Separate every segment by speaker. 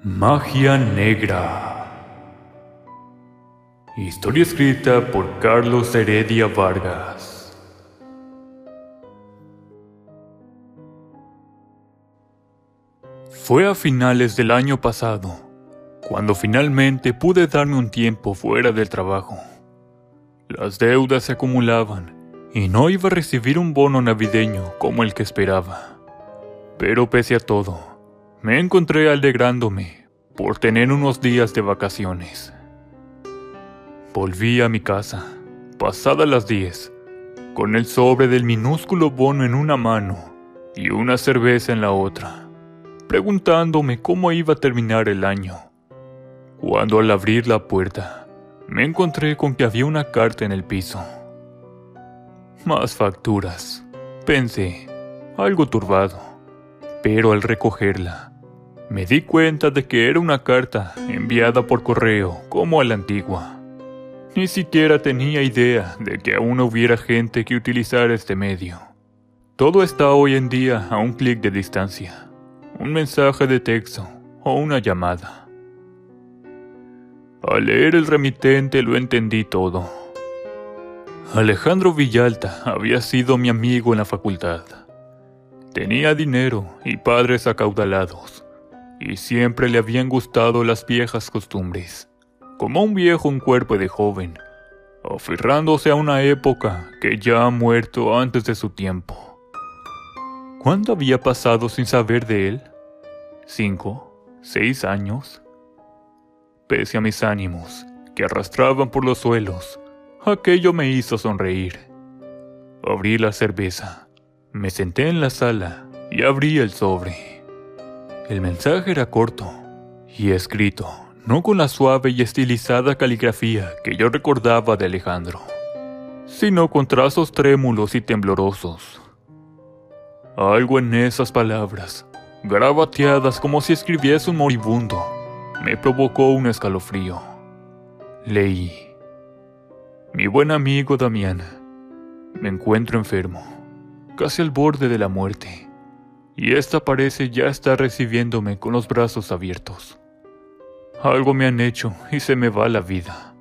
Speaker 1: Magia Negra. Historia escrita por Carlos Heredia Vargas. Fue a finales del año pasado, cuando finalmente pude darme un tiempo fuera del trabajo. Las deudas se acumulaban y no iba a recibir un bono navideño como el que esperaba. Pero pese a todo, me encontré alegrándome por tener unos días de vacaciones. Volví a mi casa, pasadas las 10, con el sobre del minúsculo bono en una mano y una cerveza en la otra, preguntándome cómo iba a terminar el año. Cuando al abrir la puerta, me encontré con que había una carta en el piso. Más facturas, pensé, algo turbado, pero al recogerla, me di cuenta de que era una carta enviada por correo como a la antigua. Ni siquiera tenía idea de que aún hubiera gente que utilizara este medio. Todo está hoy en día a un clic de distancia, un mensaje de texto o una llamada. Al leer el remitente lo entendí todo. Alejandro Villalta había sido mi amigo en la facultad. Tenía dinero y padres acaudalados, y siempre le habían gustado las viejas costumbres, como un viejo un cuerpo de joven, aferrándose a una época que ya ha muerto antes de su tiempo. ¿Cuánto había pasado sin saber de él? 5, 6 años. Pese a mis ánimos, que arrastraban por los suelos, aquello me hizo sonreír. Abrí la cerveza, me senté en la sala y abrí el sobre. El mensaje era corto y escrito, no con la suave y estilizada caligrafía que yo recordaba de Alejandro, sino con trazos trémulos y temblorosos. Algo en esas palabras, garabateadas como si escribiese un moribundo, me provocó un escalofrío. Leí: mi buen amigo Damián, me encuentro enfermo, casi al borde de la muerte, y esta parece ya estar recibiéndome con los brazos abiertos. Algo me han hecho y se me va la vida.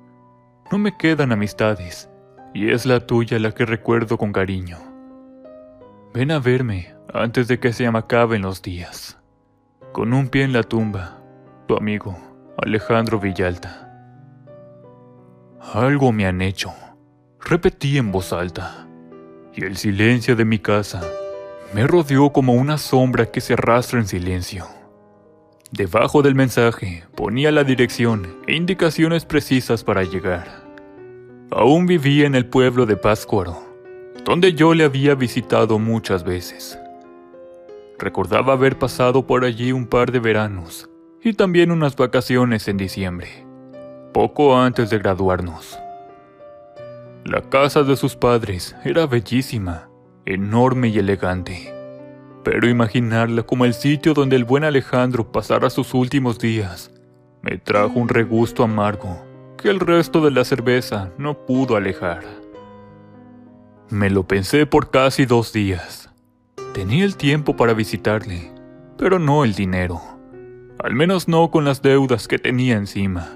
Speaker 1: No me quedan amistades, y es la tuya la que recuerdo con cariño. Ven a verme antes de que se me acaben los días. Con un pie en la tumba, tu amigo Alejandro Villalta. Algo me han hecho, repetí en voz alta, y el silencio de mi casa me rodeó como una sombra que se arrastra en silencio. Debajo del mensaje ponía la dirección e indicaciones precisas para llegar. Aún vivía en el pueblo de Pátzcuaro, donde yo le había visitado muchas veces. Recordaba haber pasado por allí un par de veranos y también unas vacaciones en diciembre, poco antes de graduarnos. La casa de sus padres era bellísima, enorme y elegante, pero imaginarla como el sitio donde el buen Alejandro pasara sus últimos días me trajo un regusto amargo que el resto de la cerveza no pudo alejar. Me lo pensé por casi 2 días. Tenía el tiempo para visitarle, pero no el dinero, al menos no con las deudas que tenía encima.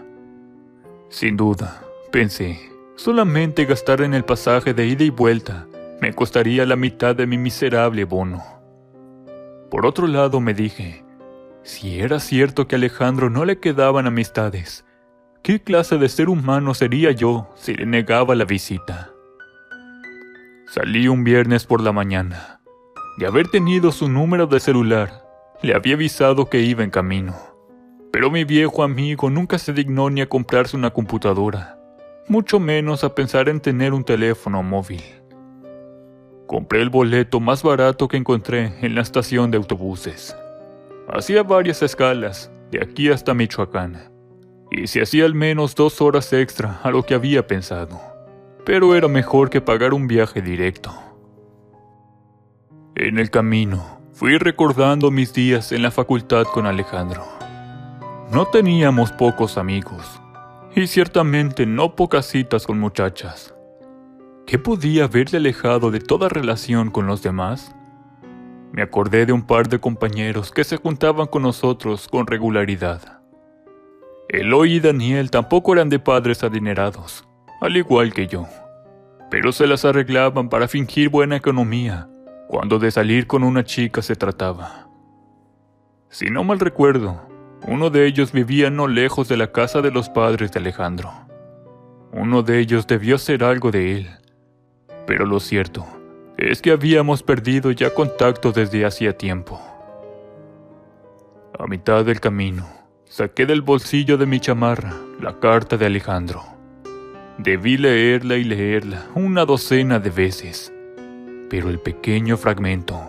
Speaker 1: Sin duda, pensé, solamente gastar en el pasaje de ida y vuelta me costaría la mitad de mi miserable bono. Por otro lado me dije, si era cierto que a Alejandro no le quedaban amistades, ¿qué clase de ser humano sería yo si le negaba la visita? Salí un viernes por la mañana. De haber tenido su número de celular, le había avisado que iba en camino. Pero mi viejo amigo nunca se dignó ni a comprarse una computadora, mucho menos a pensar en tener un teléfono móvil. Compré el boleto más barato que encontré en la estación de autobuses. Hacía varias escalas, de aquí hasta Michoacán, y se hacía al menos 2 horas extra a lo que había pensado, pero era mejor que pagar un viaje directo. En el camino, fui recordando mis días en la facultad con Alejandro. No teníamos pocos amigos, y ciertamente no pocas citas con muchachas. ¿Qué podía haberle alejado de toda relación con los demás? Me acordé de un par de compañeros que se juntaban con nosotros con regularidad. Eloy y Daniel tampoco eran de padres adinerados, al igual que yo, pero se las arreglaban para fingir buena economía cuando de salir con una chica se trataba. Si no mal recuerdo, uno de ellos vivía no lejos de la casa de los padres de Alejandro. Uno de ellos debió ser algo de él, pero lo cierto es que habíamos perdido ya contacto desde hacía tiempo. A mitad del camino, saqué del bolsillo de mi chamarra la carta de Alejandro. Debí leerla y leerla una docena de veces, pero el pequeño fragmento,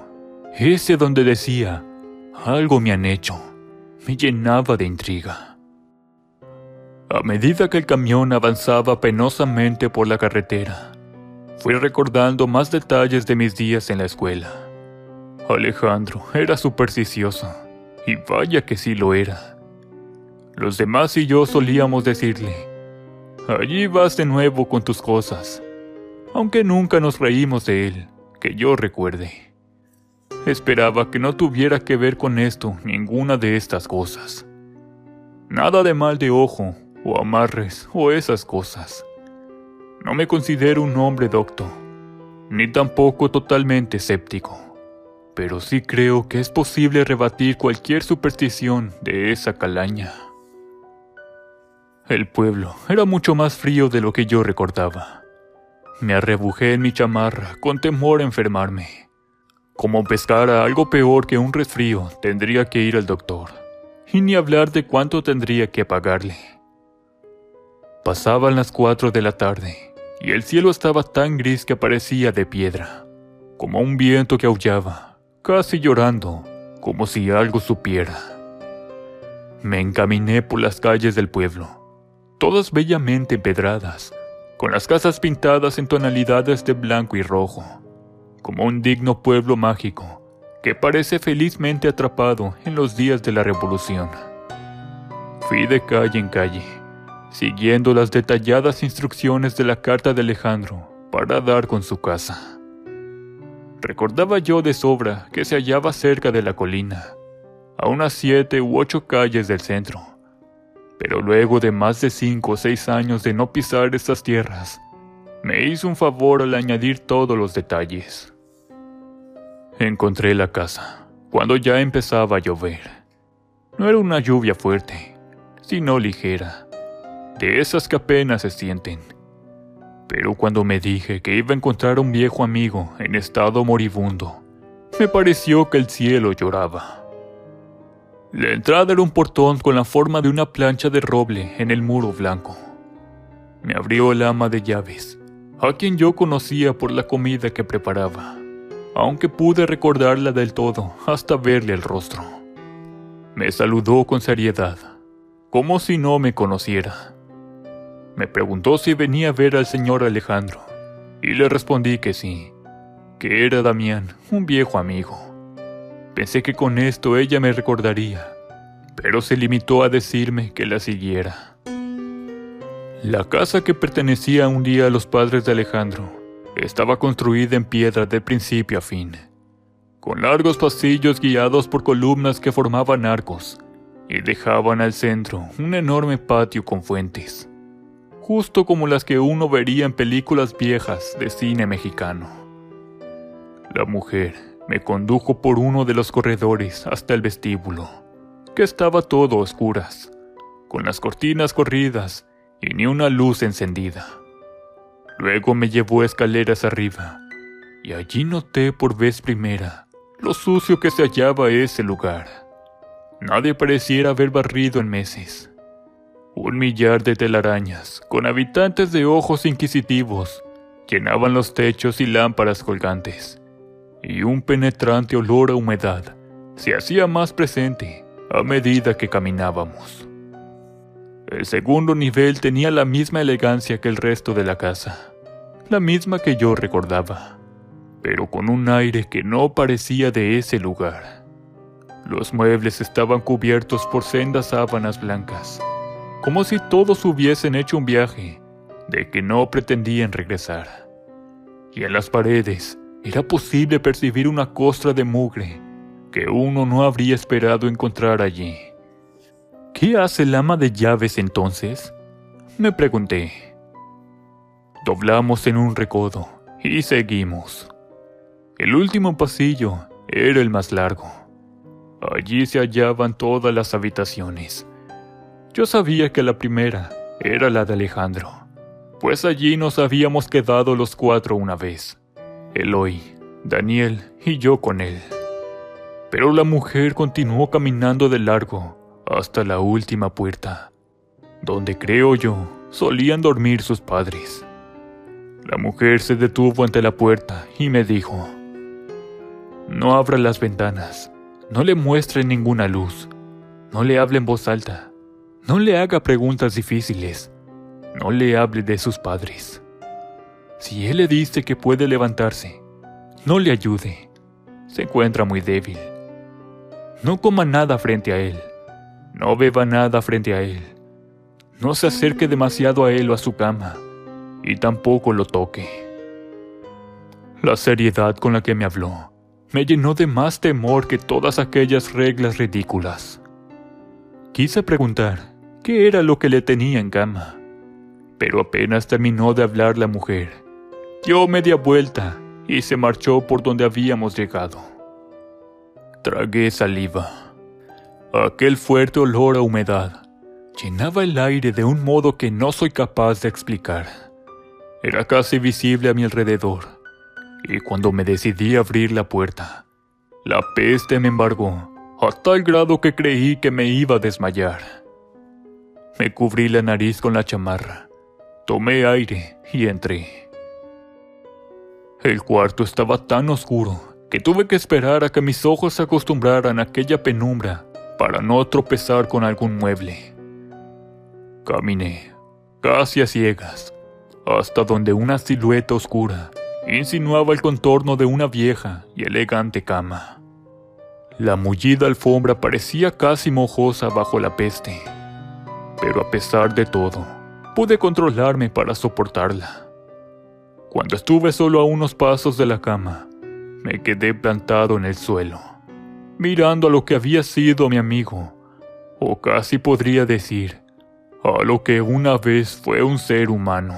Speaker 1: ese donde decía, algo me han hecho, me llenaba de intriga. A medida que el camión avanzaba penosamente por la carretera, fui recordando más detalles de mis días en la escuela. Alejandro era supersticioso, y vaya que sí lo era. Los demás y yo solíamos decirle, allí vas de nuevo con tus cosas, aunque nunca nos reímos de él, que yo recuerde. Esperaba que no tuviera que ver con esto ninguna de estas cosas. Nada de mal de ojo, o amarres, o esas cosas. No me considero un hombre docto, ni tampoco totalmente escéptico, pero sí creo que es posible rebatir cualquier superstición de esa calaña. El pueblo era mucho más frío de lo que yo recordaba. Me arrebujé en mi chamarra con temor a enfermarme. Como pescara algo peor que un resfrío, tendría que ir al doctor, y ni hablar de cuánto tendría que pagarle. Pasaban las 4 de la tarde, y el cielo estaba tan gris que parecía de piedra, como un viento que aullaba, casi llorando, como si algo supiera. Me encaminé por las calles del pueblo, todas bellamente empedradas, con las casas pintadas en tonalidades de blanco y rojo, como un digno pueblo mágico que parece felizmente atrapado en los días de la Revolución. Fui de calle en calle, siguiendo las detalladas instrucciones de la carta de Alejandro para dar con su casa. Recordaba yo de sobra que se hallaba cerca de la colina, a unas 7 u 8 calles del centro, pero luego de más de 5 o 6 años de no pisar estas tierras, me hizo un favor al añadir todos los detalles. Encontré la casa cuando ya empezaba a llover. No era una lluvia fuerte, sino ligera, de esas que apenas se sienten. Pero cuando me dije que iba a encontrar a un viejo amigo en estado moribundo, me pareció que el cielo lloraba. La entrada era un portón con la forma de una plancha de roble en el muro blanco. Me abrió el ama de llaves, a quien yo conocía por la comida que preparaba, aunque pude recordarla del todo hasta verle el rostro. Me saludó con seriedad, como si no me conociera. Me preguntó si venía a ver al señor Alejandro, y le respondí que sí, que era Damián, un viejo amigo. Pensé que con esto ella me recordaría, pero se limitó a decirme que la siguiera. La casa, que pertenecía un día a los padres de Alejandro, estaba construida en piedra de principio a fin, con largos pasillos guiados por columnas que formaban arcos y dejaban al centro un enorme patio con fuentes, justo como las que uno vería en películas viejas de cine mexicano. La mujer me condujo por uno de los corredores hasta el vestíbulo, que estaba todo a oscuras, con las cortinas corridas y ni una luz encendida. Luego me llevó escaleras arriba, y allí noté por vez primera lo sucio que se hallaba ese lugar. Nadie pareciera haber barrido en meses. 1 millar de telarañas, con habitantes de ojos inquisitivos, llenaban los techos y lámparas colgantes, y un penetrante olor a humedad se hacía más presente a medida que caminábamos. El segundo nivel tenía la misma elegancia que el resto de la casa, la misma que yo recordaba, pero con un aire que no parecía de ese lugar. Los muebles estaban cubiertos por sendas sábanas blancas, como si todos hubiesen hecho un viaje de que no pretendían regresar. Y en las paredes era posible percibir una costra de mugre que uno no habría esperado encontrar allí. ¿Qué hace el ama de llaves entonces?, me pregunté. Doblamos en un recodo y seguimos. El último pasillo era el más largo. Allí se hallaban todas las habitaciones. Yo sabía que la primera era la de Alejandro, pues allí nos habíamos quedado los 4 una vez: Eloy, Daniel y yo con él. Pero la mujer continuó caminando de largo hasta la última puerta, donde creo yo solían dormir sus padres. La mujer se detuvo ante la puerta y me dijo: no abra las ventanas, no le muestre ninguna luz, no le hable en voz alta, no le haga preguntas difíciles, no le hable de sus padres. Si él le dice que puede levantarse, no le ayude, se encuentra muy débil. No coma nada frente a él, no beba nada frente a él, no se acerque demasiado a él o a su cama, y tampoco lo toque. La seriedad con la que me habló me llenó de más temor que todas aquellas reglas ridículas. Quise preguntar qué era lo que le tenía en cama, pero apenas terminó de hablar la mujer, dio media vuelta y se marchó por donde habíamos llegado. Tragué saliva. Aquel fuerte olor a humedad llenaba el aire de un modo que no soy capaz de explicar. Era casi visible a mi alrededor, y cuando me decidí a abrir la puerta, la peste me embargó a tal grado que creí que me iba a desmayar. Me cubrí la nariz con la chamarra, tomé aire y entré. El cuarto estaba tan oscuro que tuve que esperar a que mis ojos se acostumbraran a aquella penumbra para no tropezar con algún mueble. Caminé, casi a ciegas, hasta donde una silueta oscura insinuaba el contorno de una vieja y elegante cama. La mullida alfombra parecía casi mojosa bajo la peste, pero a pesar de todo, pude controlarme para soportarla. Cuando estuve solo a unos pasos de la cama, me quedé plantado en el suelo, mirando a lo que había sido mi amigo, o casi podría decir, a lo que una vez fue un ser humano.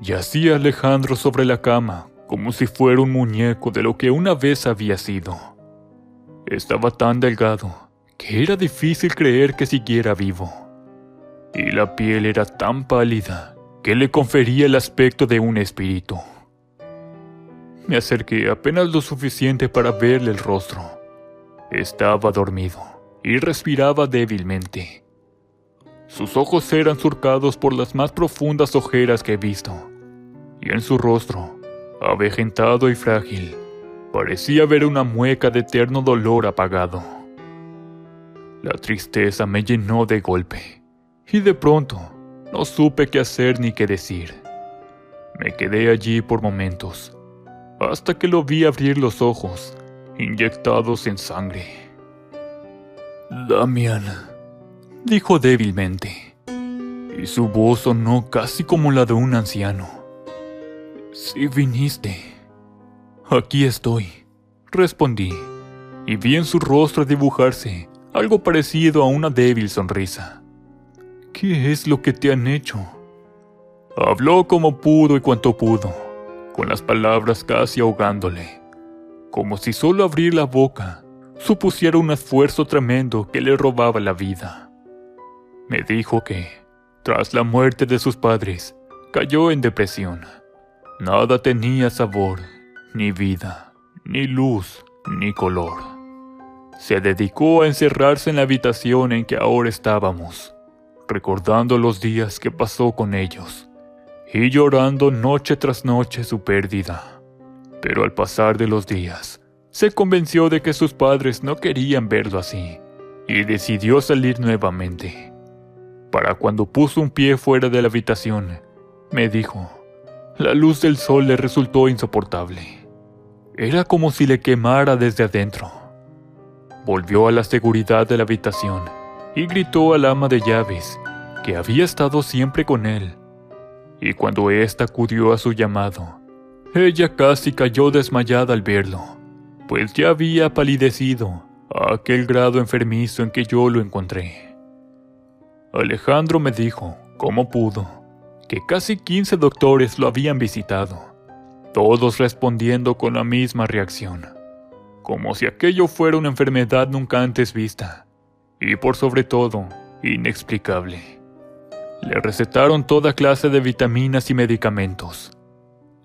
Speaker 1: Yacía Alejandro sobre la cama, como si fuera un muñeco de lo que una vez había sido. Estaba tan delgado que era difícil creer que siguiera vivo, y la piel era tan pálida que le confería el aspecto de un espíritu. Me acerqué apenas lo suficiente para verle el rostro. Estaba dormido y respiraba débilmente. Sus ojos eran surcados por las más profundas ojeras que he visto, y en su rostro, avejentado y frágil, parecía haber una mueca de eterno dolor apagado. La tristeza me llenó de golpe, y de pronto no supe qué hacer ni qué decir. Me quedé allí por momentos, hasta que lo vi abrir los ojos, inyectados en sangre. «Damián», dijo débilmente, y su voz sonó casi como la de un anciano. «Sí viniste». «Aquí estoy», respondí, y vi en su rostro dibujarse algo parecido a una débil sonrisa. «¿Qué es lo que te han hecho?». Habló como pudo y cuanto pudo, con las palabras casi ahogándole, como si solo abrir la boca supusiera un esfuerzo tremendo que le robaba la vida. Me dijo que, tras la muerte de sus padres, cayó en depresión. Nada tenía sabor, ni vida, ni luz, ni color. Se dedicó a encerrarse en la habitación en que ahora estábamos, recordando los días que pasó con ellos, y llorando noche tras noche su pérdida. Pero al pasar de los días, se convenció de que sus padres no querían verlo así, y decidió salir nuevamente. Para cuando puso un pie fuera de la habitación, me dijo, la luz del sol le resultó insoportable. Era como si le quemara desde adentro. Volvió a la seguridad de la habitación y gritó al ama de llaves, que había estado siempre con él. Y cuando ésta acudió a su llamado, ella casi cayó desmayada al verlo, pues ya había palidecido a aquel grado enfermizo en que yo lo encontré. Alejandro me dijo, como pudo, que casi 15 doctores lo habían visitado, todos respondiendo con la misma reacción, como si aquello fuera una enfermedad nunca antes vista, y por sobre todo, inexplicable. Le recetaron toda clase de vitaminas y medicamentos,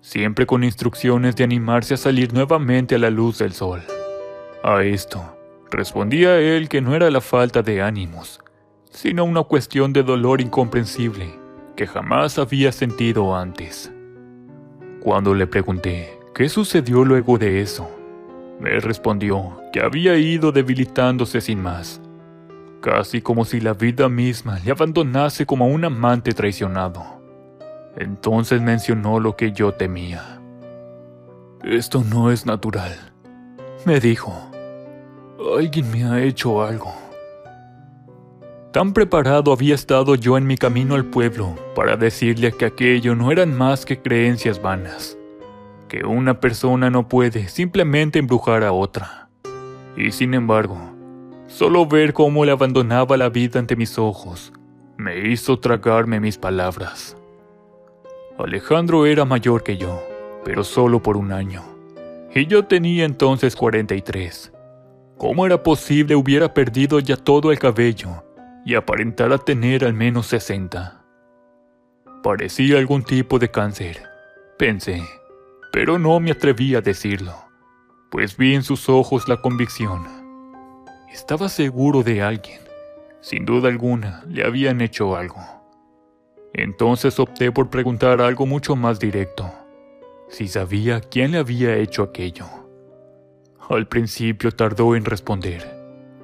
Speaker 1: siempre con instrucciones de animarse a salir nuevamente a la luz del sol. A esto, respondía él que no era la falta de ánimos, sino una cuestión de dolor incomprensible que jamás había sentido antes. Cuando le pregunté qué sucedió luego de eso, me respondió que había ido debilitándose sin más, casi como si la vida misma le abandonase como a un amante traicionado. Entonces mencionó lo que yo temía. «Esto no es natural», me dijo. «Alguien me ha hecho algo». Tan preparado había estado yo en mi camino al pueblo para decirle que aquello no eran más que creencias vanas, que una persona no puede simplemente embrujar a otra. Y sin embargo, solo ver cómo le abandonaba la vida ante mis ojos me hizo tragarme mis palabras. Alejandro era mayor que yo, pero solo por un año, y yo tenía entonces 43. ¿Cómo era posible hubiera perdido ya todo el cabello y aparentara tener al menos 60? Parecía algún tipo de cáncer, pensé, pero no me atreví a decirlo, pues vi en sus ojos la convicción. Estaba seguro de alguien, sin duda alguna, le habían hecho algo. Entonces opté por preguntar algo mucho más directo, si sabía quién le había hecho aquello. Al principio tardó en responder,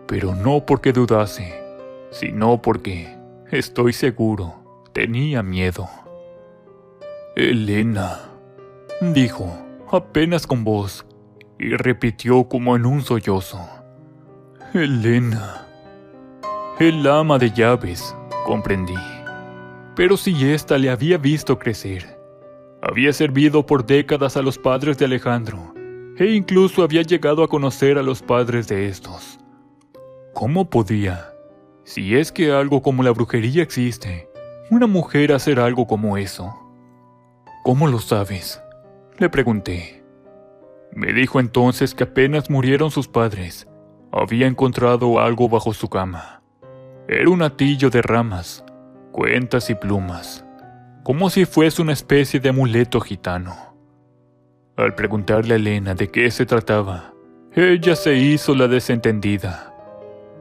Speaker 1: pero no porque dudase, sino porque, estoy seguro, tenía miedo. «Elena», dijo, apenas con voz, y repitió como en un sollozo. «Elena». «El ama de llaves», comprendí. Pero si ésta le había visto crecer, había servido por décadas a los padres de Alejandro, e incluso había llegado a conocer a los padres de estos. ¿Cómo podía, si es que algo como la brujería existe, una mujer hacer algo como eso? «¿Cómo lo sabes?», le pregunté. Me dijo entonces que apenas murieron sus padres, había encontrado algo bajo su cama. Era un atillo de ramas, cuentas y plumas, como si fuese una especie de amuleto gitano. Al preguntarle a Elena de qué se trataba, ella se hizo la desentendida,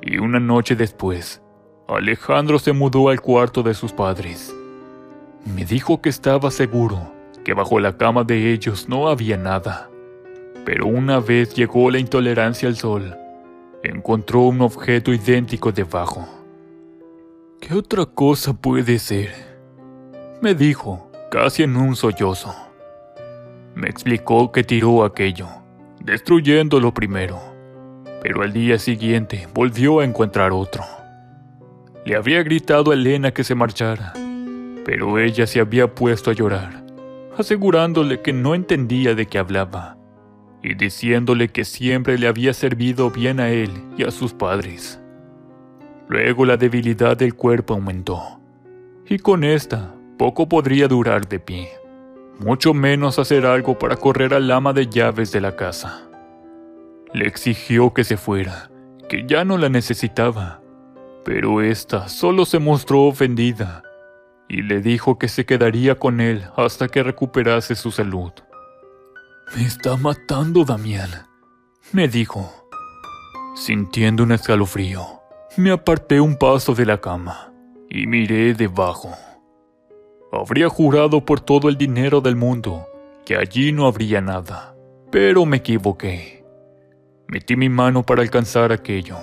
Speaker 1: y una noche después, Alejandro se mudó al cuarto de sus padres. Me dijo que estaba seguro que bajo la cama de ellos no había nada, pero una vez llegó la intolerancia al sol, encontró un objeto idéntico debajo. «¿Qué otra cosa puede ser?», me dijo, casi en un sollozo. Me explicó que tiró aquello, destruyéndolo primero, pero al día siguiente volvió a encontrar otro. Le había gritado a Elena que se marchara, pero ella se había puesto a llorar, asegurándole que no entendía de qué hablaba, y diciéndole que siempre le había servido bien a él y a sus padres. Luego la debilidad del cuerpo aumentó, y con esta poco podría durar de pie, mucho menos hacer algo para correr al ama de llaves de la casa. Le exigió que se fuera, que ya no la necesitaba, pero ésta solo se mostró ofendida, y le dijo que se quedaría con él hasta que recuperase su salud. «Me está matando, Damián», me dijo. Sintiendo un escalofrío, me aparté un paso de la cama y miré debajo. Habría jurado por todo el dinero del mundo que allí no habría nada, pero me equivoqué. Metí mi mano para alcanzar aquello.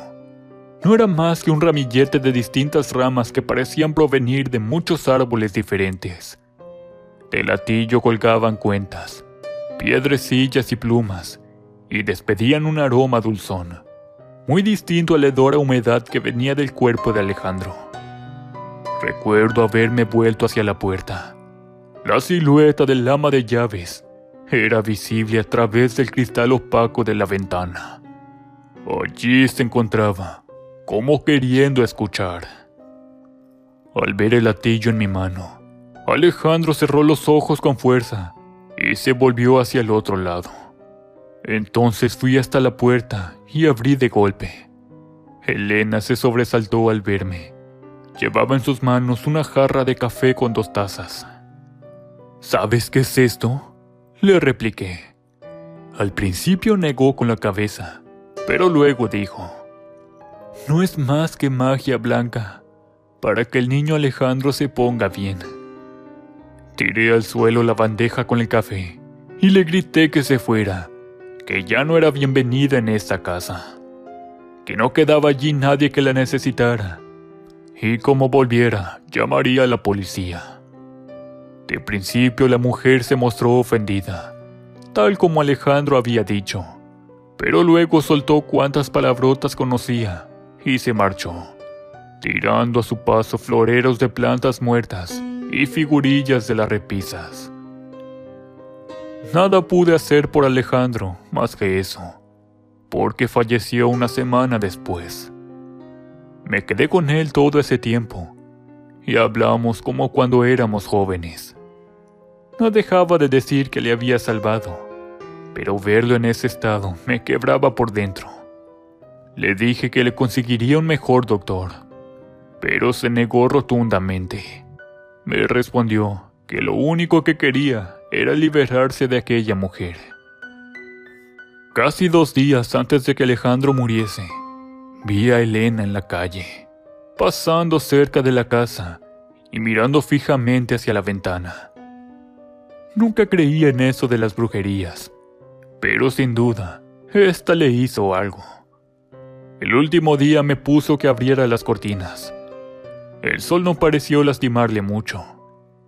Speaker 1: No era más que un ramillete de distintas ramas que parecían provenir de muchos árboles diferentes. Del atillo colgaban cuentas, piedrecillas y plumas, y despedían un aroma dulzón, muy distinto al hedor a humedad que venía del cuerpo de Alejandro. Recuerdo haberme vuelto hacia la puerta. La silueta del ama de llaves era visible a través del cristal opaco de la ventana. Allí se encontraba, como queriendo escuchar. Al ver el latillo en mi mano, Alejandro cerró los ojos con fuerza y se volvió hacia el otro lado. Entonces fui hasta la puerta y abrí de golpe. Elena se sobresaltó al verme. Llevaba en sus manos una jarra de café con 2 tazas. ¿Sabes qué es esto?, le repliqué. Al principio negó con la cabeza, pero luego dijo: no es más que magia blanca, para que el niño Alejandro se ponga bien. Tiré al suelo la bandeja con el café y le grité que se fuera, que ya no era bienvenida en esta casa, que no quedaba allí nadie que la necesitara, y como volviera, llamaría a la policía. De principio la mujer se mostró ofendida, tal como Alejandro había dicho, pero luego soltó cuantas palabrotas conocía y se marchó, tirando a su paso floreros de plantas muertas y figurillas de las repisas. Nada pude hacer por Alejandro más que eso, porque falleció una semana después. Me quedé con él todo ese tiempo y hablamos como cuando éramos jóvenes. No dejaba de decir que le había salvado, pero verlo en ese estado me quebraba por dentro. Le dije que le conseguiría un mejor doctor, pero se negó rotundamente. Me respondió que lo único que quería era liberarse de aquella mujer. Casi 2 días antes de que Alejandro muriese, vi a Elena en la calle, pasando cerca de la casa y mirando fijamente hacia la ventana. Nunca creía en eso de las brujerías, pero sin duda, esta le hizo algo. El último día me puso que abriera las cortinas. El sol no pareció lastimarle mucho,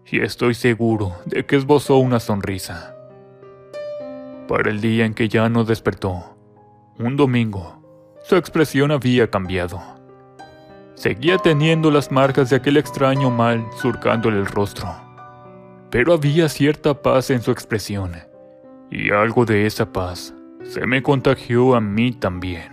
Speaker 1: y estoy seguro de que esbozó una sonrisa. Para el día en que ya no despertó, un domingo, su expresión había cambiado. Seguía teniendo las marcas de aquel extraño mal surcándole el rostro, pero había cierta paz en su expresión, y algo de esa paz se me contagió a mí también.